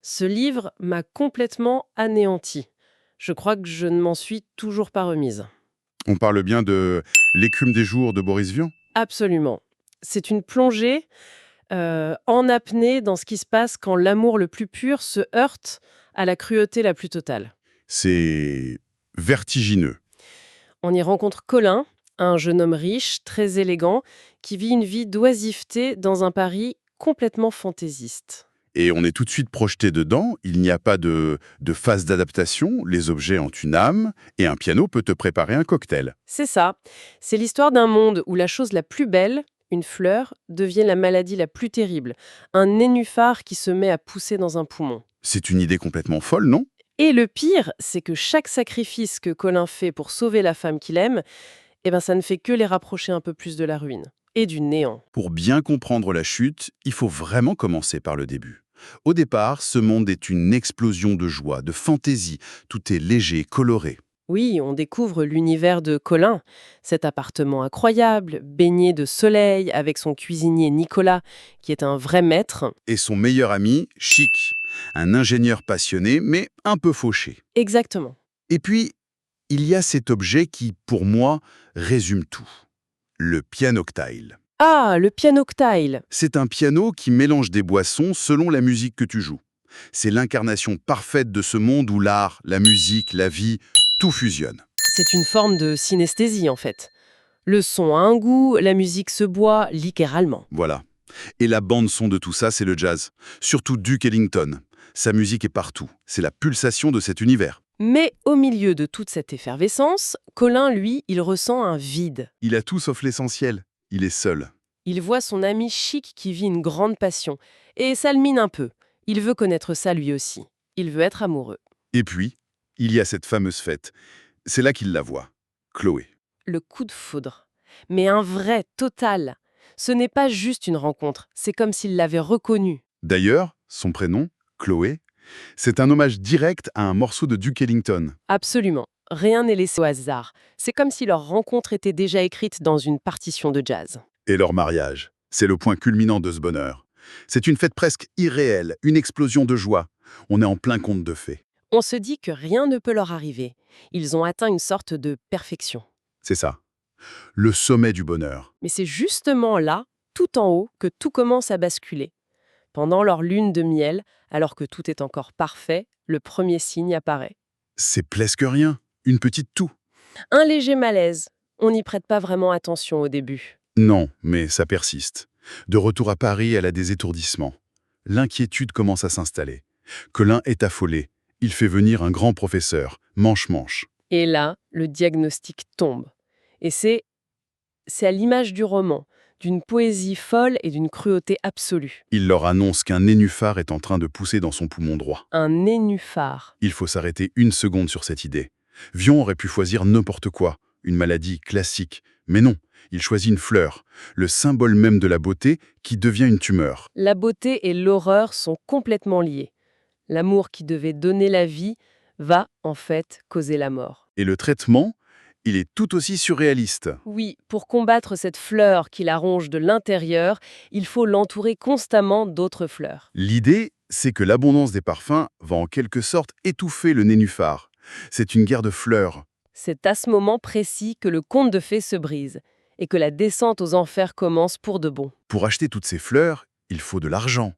Ce livre m'a complètement anéanti. Je crois que je ne m'en suis toujours pas remise. On parle bien de L'écume des jours de Boris Vian. Absolument. C'est une plongée en apnée dans ce qui se passe quand l'amour le plus pur se heurte à la cruauté la plus totale. C'est vertigineux. On y rencontre Colin, un jeune homme riche, très élégant, qui vit une vie d'oisiveté dans un Paris complètement fantaisiste. Et on est tout de suite projeté dedans. Il n'y a pas de phase d'adaptation. Les objets ont une âme et un piano peut te préparer un cocktail. C'est ça. C'est l'histoire d'un monde où la chose la plus belle, une fleur, devient la maladie la plus terrible. Un nénuphar qui se met à pousser dans un poumon. C'est une idée complètement folle, non? Et le pire, c'est que chaque sacrifice que Colin fait pour sauver la femme qu'il aime, ça ne fait que les rapprocher un peu plus de la ruine et du néant. Pour bien comprendre la chute, il faut vraiment commencer par le début. Au départ, ce monde est une explosion de joie, de fantaisie. Tout est léger, coloré. Oui, on découvre l'univers de Colin, cet appartement incroyable, baigné de soleil, avec son cuisinier Nicolas, qui est un vrai maître. Et son meilleur ami, Chic, un ingénieur passionné, mais un peu fauché. Exactement. Et puis, il y a cet objet qui, pour moi, résume tout. Le pianoctile. Ah, le pianoctile. C'est un piano qui mélange des boissons selon la musique que tu joues. C'est l'incarnation parfaite de ce monde où l'art, la musique, la vie, tout fusionne. C'est une forme de synesthésie, en fait. Le son a un goût, la musique se boit, littéralement. Voilà. Et la bande-son de tout ça, c'est le jazz. Surtout Duke Ellington. Sa musique est partout. C'est la pulsation de cet univers. Mais au milieu de toute cette effervescence, Colin, lui, il ressent un vide. Il a tout sauf l'essentiel. Il est seul. Il voit son ami Chic qui vit une grande passion. Et ça le mine un peu. Il veut connaître ça lui aussi. Il veut être amoureux. Et puis, il y a cette fameuse fête. C'est là qu'il la voit. Chloé. Le coup de foudre. Mais un vrai, total. Ce n'est pas juste une rencontre, c'est comme s'il l'avait reconnue. D'ailleurs, son prénom, Chloé, c'est un hommage direct à un morceau de Duke Ellington. Absolument. Rien n'est laissé au hasard. C'est comme si leur rencontre était déjà écrite dans une partition de jazz. Et leur mariage. C'est le point culminant de ce bonheur. C'est une fête presque irréelle, une explosion de joie. On est en plein conte de fées. On se dit que rien ne peut leur arriver. Ils ont atteint une sorte de perfection. C'est ça. Le sommet du bonheur. Mais c'est justement là, tout en haut, que tout commence à basculer. Pendant leur lune de miel, alors que tout est encore parfait, le premier signe apparaît. C'est presque rien. Une petite toux. Un léger malaise. On n'y prête pas vraiment attention au début. Non, mais ça persiste. De retour à Paris, elle a des étourdissements. L'inquiétude commence à s'installer. Colin est affolé. Il fait venir un grand professeur, Manche-Manche. Et là, le diagnostic tombe. Et c'est à l'image du roman, d'une poésie folle et d'une cruauté absolue. Il leur annonce qu'un nénuphar est en train de pousser dans son poumon droit. Un nénuphar. Il faut s'arrêter une seconde sur cette idée. Vion aurait pu choisir n'importe quoi, une maladie classique. Mais non, il choisit une fleur, le symbole même de la beauté qui devient une tumeur. La beauté et l'horreur sont complètement liés. L'amour qui devait donner la vie va, en fait, causer la mort. Et le traitement, il est tout aussi surréaliste. Oui, pour combattre cette fleur qui la ronge de l'intérieur, il faut l'entourer constamment d'autres fleurs. L'idée, c'est que l'abondance des parfums va en quelque sorte étouffer le nénuphar. C'est une guerre de fleurs. C'est à ce moment précis que le conte de fées se brise et que la descente aux enfers commence pour de bon. Pour acheter toutes ces fleurs, il faut de l'argent.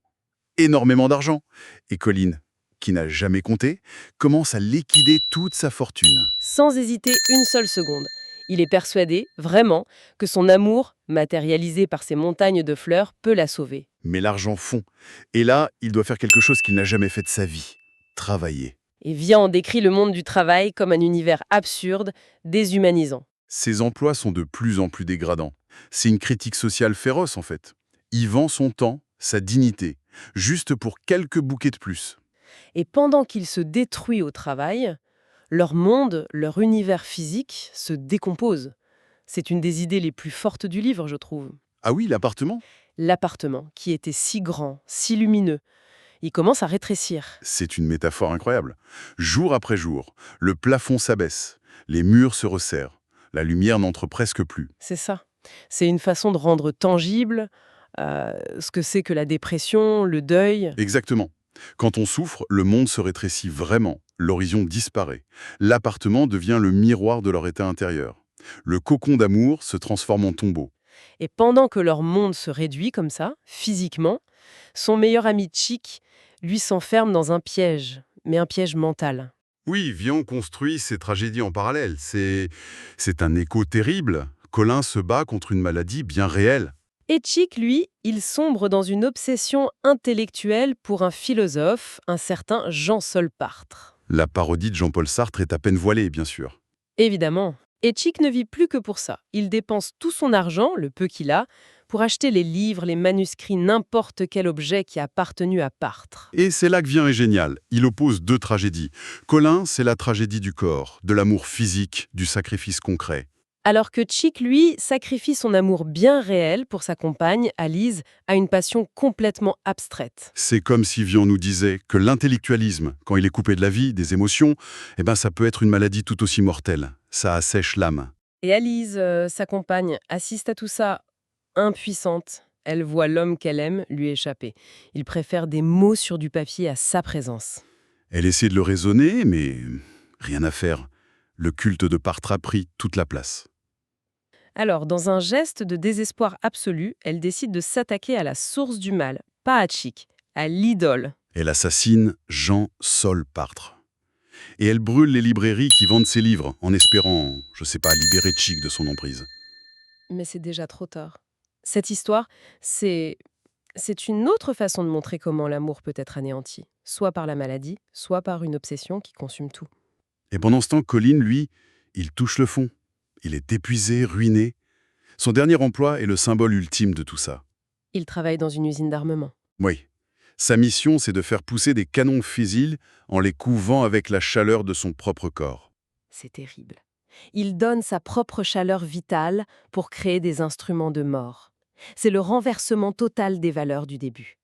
Énormément d'argent. Et Colline, qui n'a jamais compté, commence à liquider toute sa fortune. Sans hésiter une seule seconde. Il est persuadé, vraiment, que son amour, matérialisé par ces montagnes de fleurs, peut la sauver. Mais l'argent fond. Et là, il doit faire quelque chose qu'il n'a jamais fait de sa vie. Travailler. Et Vian décrit le monde du travail comme un univers absurde, déshumanisant. Ses emplois sont de plus en plus dégradants. C'est une critique sociale féroce, en fait. Il vend son temps, sa dignité, juste pour quelques bouquets de plus. Et pendant qu'il se détruit au travail, leur monde, leur univers physique se décompose. C'est une des idées les plus fortes du livre, je trouve. Ah oui, l'appartement? L'appartement, qui était si grand, si lumineux, il commence à rétrécir. C'est une métaphore incroyable. Jour après jour, le plafond s'abaisse, les murs se resserrent, la lumière n'entre presque plus. C'est ça. C'est une façon de rendre tangible ce que c'est que la dépression, le deuil. Exactement. Quand on souffre, le monde se rétrécit vraiment, l'horizon disparaît. L'appartement devient le miroir de leur état intérieur. Le cocon d'amour se transforme en tombeau. Et pendant que leur monde se réduit comme ça, physiquement, son meilleur ami Chick, lui, s'enferme dans un piège, mais un piège mental. Oui, Vian construit ses tragédies en parallèle. C'est un écho terrible. Colin se bat contre une maladie bien réelle. Et Chick, lui, il sombre dans une obsession intellectuelle pour un philosophe, un certain Jean-Sol Sartre. La parodie de Jean-Paul Sartre est à peine voilée, bien sûr. Évidemment. Et Chick ne vit plus que pour ça. Il dépense tout son argent, le peu qu'il a, pour acheter les livres, les manuscrits, n'importe quel objet qui a appartenu à Sartre. Et c'est là que Vian est génial. Il oppose deux tragédies. Colin, c'est la tragédie du corps, de l'amour physique, du sacrifice concret. Alors que Chick, lui, sacrifie son amour bien réel pour sa compagne, Alice, à une passion complètement abstraite. C'est comme si Vian nous disait que l'intellectualisme, quand il est coupé de la vie, des émotions, ça peut être une maladie tout aussi mortelle. Ça assèche l'âme. Et Alice, sa compagne, assiste à tout ça, impuissante. Elle voit l'homme qu'elle aime lui échapper. Il préfère des mots sur du papier à sa présence. Elle essaie de le raisonner, mais rien à faire. Le culte de Sartre a pris toute la place. Alors, dans un geste de désespoir absolu, elle décide de s'attaquer à la source du mal, pas à Chick, à l'idole. Elle assassine Jean-Sol Sartre. Et elle brûle les librairies qui vendent ses livres, en espérant, libérer Chick de son emprise. Mais c'est déjà trop tard. Cette histoire, c'est une autre façon de montrer comment l'amour peut être anéanti, soit par la maladie, soit par une obsession qui consume tout. Et pendant ce temps, Colin, lui, il touche le fond. Il est épuisé, ruiné. Son dernier emploi est le symbole ultime de tout ça. Il travaille dans une usine d'armement. Oui. Sa mission, c'est de faire pousser des canons fusiles en les couvant avec la chaleur de son propre corps. C'est terrible. Il donne sa propre chaleur vitale pour créer des instruments de mort. C'est le renversement total des valeurs du début.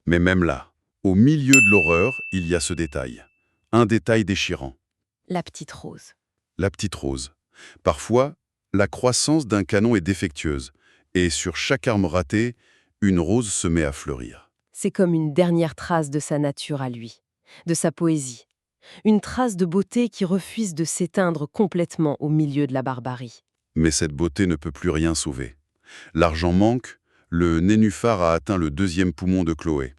Mais même là, au milieu de l'horreur, il y a ce détail. Un détail déchirant. La petite rose. La petite rose. Parfois, la croissance d'un canon est défectueuse, et sur chaque arme ratée, une rose se met à fleurir. C'est comme une dernière trace de sa nature à lui, de sa poésie. Une trace de beauté qui refuse de s'éteindre complètement au milieu de la barbarie. Mais cette beauté ne peut plus rien sauver. L'argent manque, le nénuphar a atteint le deuxième poumon de Chloé.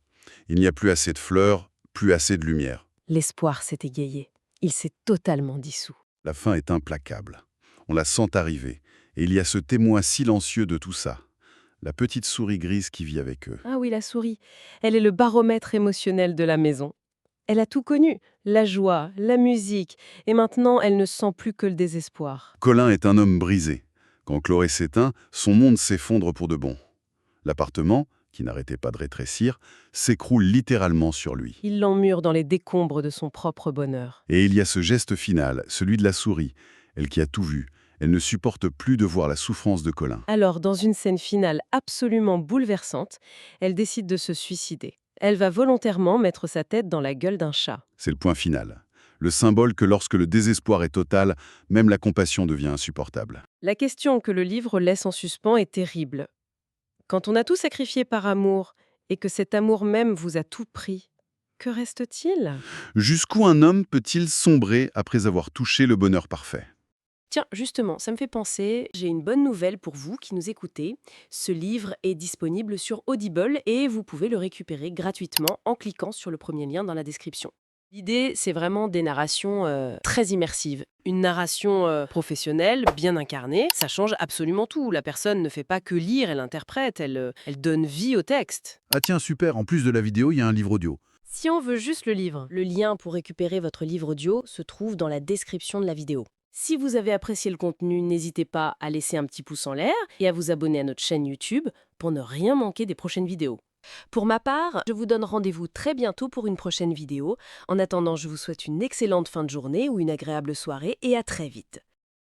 Il n'y a plus assez de fleurs, plus assez de lumière. L'espoir s'est égayé. Il s'est totalement dissous. La fin est implacable. On la sent arriver. Et il y a ce témoin silencieux de tout ça. La petite souris grise qui vit avec eux. Ah oui, la souris. Elle est le baromètre émotionnel de la maison. Elle a tout connu, la joie, la musique, et maintenant elle ne sent plus que le désespoir. Colin est un homme brisé. Quand Chloé s'éteint, son monde s'effondre pour de bon. L'appartement, qui n'arrêtait pas de rétrécir, s'écroule littéralement sur lui. Il l'emmure dans les décombres de son propre bonheur. Et il y a ce geste final, celui de la souris, elle qui a tout vu. Elle ne supporte plus de voir la souffrance de Colin. Alors, dans une scène finale absolument bouleversante, elle décide de se suicider. Elle va volontairement mettre sa tête dans la gueule d'un chat. C'est le point final. Le symbole que lorsque le désespoir est total, même la compassion devient insupportable. La question que le livre laisse en suspens est terrible. Quand on a tout sacrifié par amour, et que cet amour même vous a tout pris, que reste-t-il ? Jusqu'où un homme peut-il sombrer après avoir touché le bonheur parfait ? Tiens, justement, ça me fait penser, j'ai une bonne nouvelle pour vous qui nous écoutez. Ce livre est disponible sur Audible et vous pouvez le récupérer gratuitement en cliquant sur le premier lien dans la description. L'idée, c'est vraiment des narrations très immersives. Une narration professionnelle, bien incarnée, ça change absolument tout. La personne ne fait pas que lire, elle interprète, elle donne vie au texte. Ah tiens, super, en plus de la vidéo, il y a un livre audio. Si on veut juste le livre, le lien pour récupérer votre livre audio se trouve dans la description de la vidéo. Si vous avez apprécié le contenu, n'hésitez pas à laisser un petit pouce en l'air et à vous abonner à notre chaîne YouTube pour ne rien manquer des prochaines vidéos. Pour ma part, je vous donne rendez-vous très bientôt pour une prochaine vidéo. En attendant, je vous souhaite une excellente fin de journée ou une agréable soirée et à très vite.